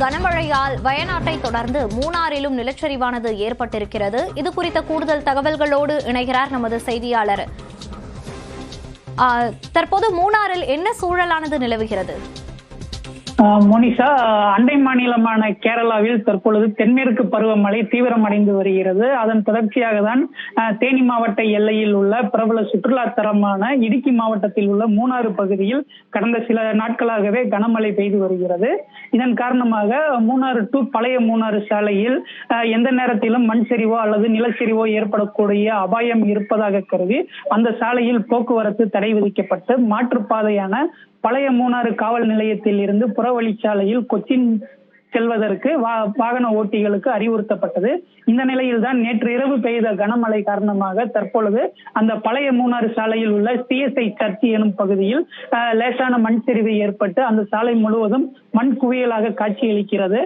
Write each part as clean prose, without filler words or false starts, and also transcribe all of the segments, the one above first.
கனமழையால் வயநாட்டை தொடர்ந்து மூணாறிலும் நிலச்சரிவானது ஏற்பட்டிருக்கிறது. இது குறித்த கூடுதல் தகவல்களோடு இணைகிறார் நமது செய்தியாளர். தற்போது மூணாறில் என்ன சூழலானது நிலவுகிறது? மோனிஷா, அண்டை மாநிலமான கேரளாவில் தற்பொழுது தென்மேற்கு பருவமழை தீவிரமடைந்து வருகிறது. அதன் தொடர்ச்சியாக தான் தேனி மாவட்ட எல்லையில் உள்ள பிரபல சுற்றுலா தலமான இடுக்கி மாவட்டத்தில் உள்ள மூணாறு பகுதியில் கடந்த சில நாட்களாகவே கனமழை பெய்து வருகிறது. இதன் காரணமாக மூணாறு டு பழைய மூணாறு சாலையில் எந்த நேரத்திலும் மண் சரிவோ அல்லது நிலச்சரிவோ ஏற்படக்கூடிய அபாயம் இருப்பதாக கருதி அந்த சாலையில் போக்குவரத்து தடை விதிக்கப்பட்டு மாற்றுப்பாதையான பழைய மூணாறு காவல் நிலையத்தில் இருந்து புறவழிச்சாலையில் கொச்சின் செல்வதற்கு வாகன ஓட்டிகளுக்கு அறிவுறுத்தப்பட்டது. இந்த நிலையில் தான் நேற்று இரவு பெய்த கனமழை காரணமாக தற்பொழுது அந்த பழைய மூணாறு சாலையில் உள்ள CSI சர்ச் எனும் பகுதியில் லேசான மண் சரிவு ஏற்பட்டு அந்த சாலை முழுவதும் மண் குவியலாக காட்சியளிக்கிறது.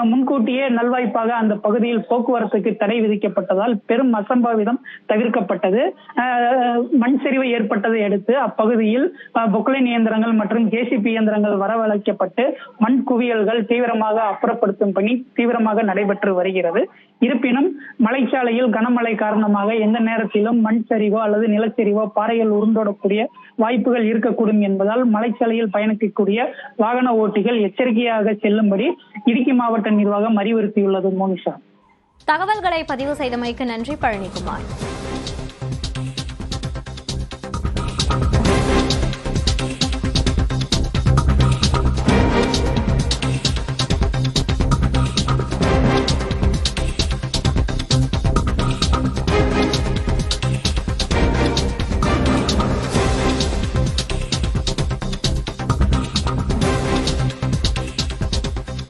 முன்கூட்டியே நல்வாய்ப்பாக அந்த பகுதியில் போக்குவரத்துக்கு தடை விதிக்கப்பட்டதால் பெரும் அசம்பாவிதம் தவிர்க்கப்பட்டது. மண் சரிவு ஏற்பட்டதை அடுத்து அப்பகுதியில் பொக்லைன் இயந்திரங்கள் மற்றும் JCB இயந்திரங்கள் வரவழைக்கப்பட்டு மண் குவியல்கள் தீவிரமாக அப்புறப்படுத்தும் பணி தீவிரமாக நடைபெற்று வருகிறது. இருப்பினும் மலைச்சாலையில் கனமழை காரணமாக எந்த நேரத்திலும் மண் சரிவோ அல்லது நிலச்சரிவோ பாறைகள் உருண்டோடக்கூடிய வாய்ப்புகள் இருக்கக்கூடும் என்பதால் மலைச்சாலையில் பயணிக்கக்கூடிய வாகன ஓட்டிகள் எச்சரிக்கையாக செல்லும்படி இடுக்கி மாவட்ட நிர்வாகம் அறிவுறுத்தியுள்ளது. மோனிஷா, தகவல்களை பதிவு செய்தமைக்கு நன்றி பழனிக்குமார்.